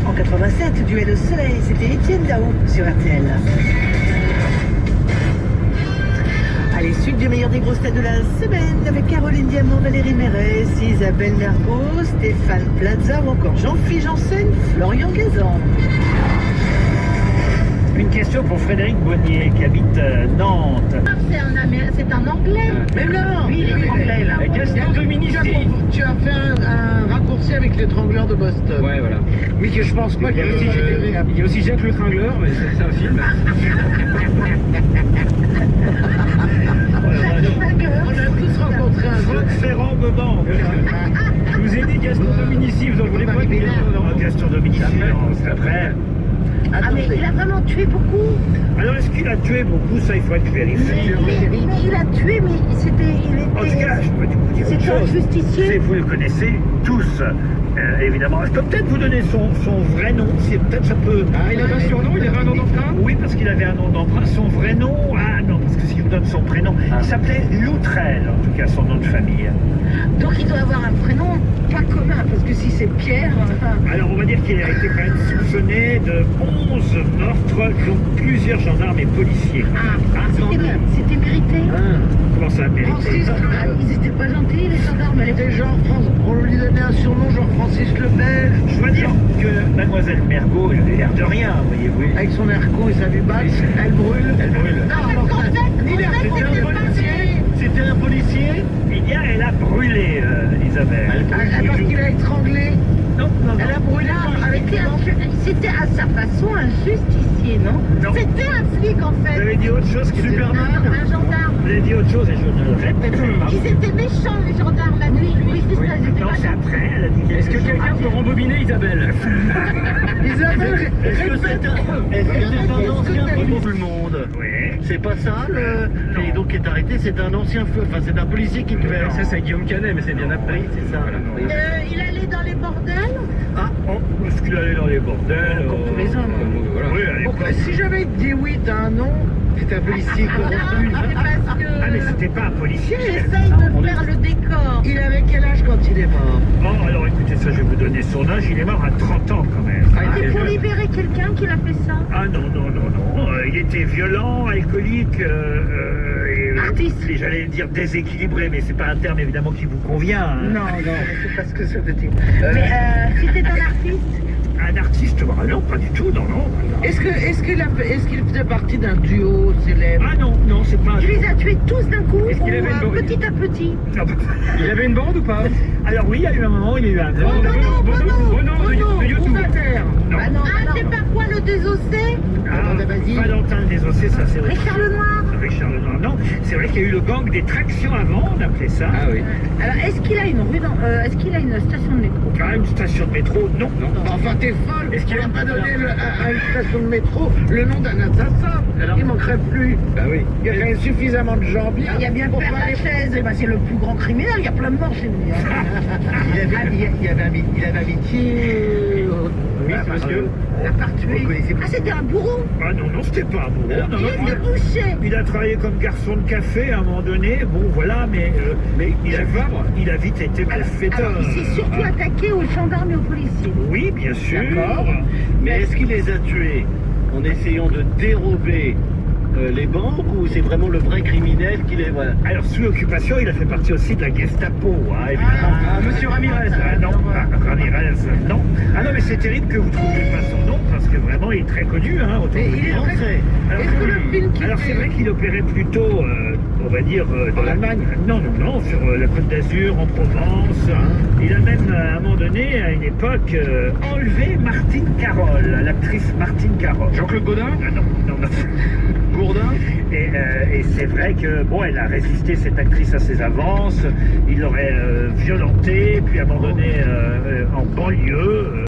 En 87, Duel au soleil, c'était Étienne Dao sur RTL. Allez, suite du meilleur des grosses têtes de la semaine avec Caroline Diamant, Valérie Mérès, Isabelle Mergo, Stéphane Plaza ou encore Jean-Philippe Janssen, Florian Gazan. Une question pour Frédéric Bonnier qui habite Nantes. C'est un anglais. Mais non, Oui, il est anglais là. Gaston Dominici. Tu as fait un raccourci avec l'étrangleur de Boston. Ouais, voilà. Oui, que je pense pas qu'il y Il y a aussi Jacques le Tringleur, mais c'est un film. On a tous rencontré un Franck Ferrand me manque. Je vous ai dit Gaston Dominici, vous en voulez pas? Gaston Dominici, non, c'est après. Ah mais il a vraiment tué beaucoup. Alors est-ce qu'il a tué beaucoup? Ça, il faut être vérifié. Mais il a tué, mais il En tout cas, je peux vous dire une c'était un chose. justicier. Vous le connaissez tous, évidemment. Je peux peut-être vous donner son vrai nom. Peut-être ça peut. Ah, il avait un surnom, il avait un nom d'emprunt? Oui, parce qu'il avait un nom d'emprunt. Son vrai nom, ah non, parce que si je vous donne son prénom, il s'appelait Loutrel, en tout cas son nom de famille. Donc il doit avoir un prénom pas commun, parce que si c'est Pierre. Alors on va dire qu'il a été quand même soupçonné de 11 meurtres, dont plusieurs gendarmes et policiers. C'était mérité. Comment ça, mérité? Ils étaient pas gentils les gendarmes. C'était genre, on lui donnait un surnom genre Francis le Belge, Je dois dire que mademoiselle Mergo, elle avait l'air de rien, voyez-vous. avec son air con et sa vibasse, elle brûle. Elle brûle. Non, en fait, C'était un policier. Eh bien, elle a brûlé, Isabelle. Parce qu'il a étranglé. Non, non, Elle a brûlé c'était à sa façon un justicier, non? Non. C'était un flic en Vous fait. avez dit autre chose que Superman. Un gendarme. Vous avez dit autre chose et je ne le répète pas. Ils étaient méchants les gendarmes la nuit. Oui, c'est ça, ils étaient Non, pas c'est gentils. après, elle a dit Est-ce que quelqu'un peut rembobiner Isabelle? Isabelle, Est-ce que c'est un ancien policier? Tout le monde. Oui. c'est pas ça et donc qui est arrêté, c'est un ancien feu, enfin c'est un policier qui tuait. Ça, c'est Guillaume Canet, mais c'est bien après. Oui, c'est ça. Oui. Il allait dans les bordels. Ah, Oh, est-ce qu'il allait dans les bordels? comme tous les hommes. Voilà. Oui, à l'époque. Si j'avais dit oui, t'as un nom, c'est un policier corrompu. Non, c'est parce que Ah, mais c'était pas un policier. j'essaye de faire le décor. Il avait quel âge quand il est mort? Oh, alors écoutez, ça, je vais vous donner son âge. Il est mort à 30 ans quand même. C'est pour libérer quelqu'un qui l'a fait ça. Ah non, non, non, non. Il était violent, alcoolique, Artiste. et j'allais dire déséquilibré, mais c'est pas un terme évidemment qui vous convient. Hein. Non, c'est pas ce que ça veut dire. Mais c'était un artiste. Un artiste, bah, non, pas du tout, non, non. Est-ce qu'il faisait partie d'un duo célèbre? Ah non, non, c'est pas un... Il les a tués tous d'un coup, Est-ce qu'il avait une ou bonne- petit à petit. Non, Il avait une bande ou pas? alors oui, il y a eu un moment où il y a eu un... Bono de YouTube. Non. Bah non, c'est pas quoi le désossé? Ah, vas-y. Valentin le Désossé, ça c'est... Richard Lenoir. Richard Lenoir, non. C'est vrai qu'il y a eu le gang des tractions avant, on appelait ça. Ah oui. Alors, est-ce qu'il a une rue dans, est-ce qu'il a une station de métro? Ah, une station de métro, non. Non. Enfin, t'es folle. Est-ce qu'il n'a a- pas donné à une station de métro le nom d'un assassin? Alors- Il manquerait plus. Bah oui. Il y a quand même suffisamment de gens bien. Il y a bien pour Père pas les- Lachaise, eh ben, c'est le plus grand criminel, il y a plein de morts chez lui. Il avait amitié. Oui, c'est monsieur. Il a pas tué. Ah, c'était un bourreau. Ah non, non, c'était pas un bourreau. Non, Il non, était bouché. il a travaillé comme garçon de café à un moment donné, bon voilà, mais il a vite été malfaiteur. Alors, il s'est surtout attaqué aux gendarmes et aux policiers. Oui, bien sûr. D'accord. Mais est-ce qu'il les a tués en essayant de dérober les banques ou c'est vraiment le vrai criminel qui les... Voilà. Alors, sous l'occupation, il a fait partie aussi de la Gestapo, hein, évidemment. Ah, monsieur Ramirez. Ah non, Ramirez, non. Ah non, mais c'est terrible que vous ne trouviez pas son nom, parce que vraiment, il est très connu, hein, autant Mais vous il est dire. français. Alors, Est-ce que le film qui alors, c'est vrai qu'il opérait plutôt, on va dire... En Allemagne? Non, non, non, sur la Côte d'Azur, en Provence. Il a même, à un moment donné, à une époque, enlevé Martine Carole, l'actrice Martine Carole. Jean-Claude Gaudin? Ah non, non, non. Gourdin? Et c'est vrai que, bon, elle a résisté, cette actrice, à ses avances. Il l'aurait violentée, puis abandonnée en banlieue.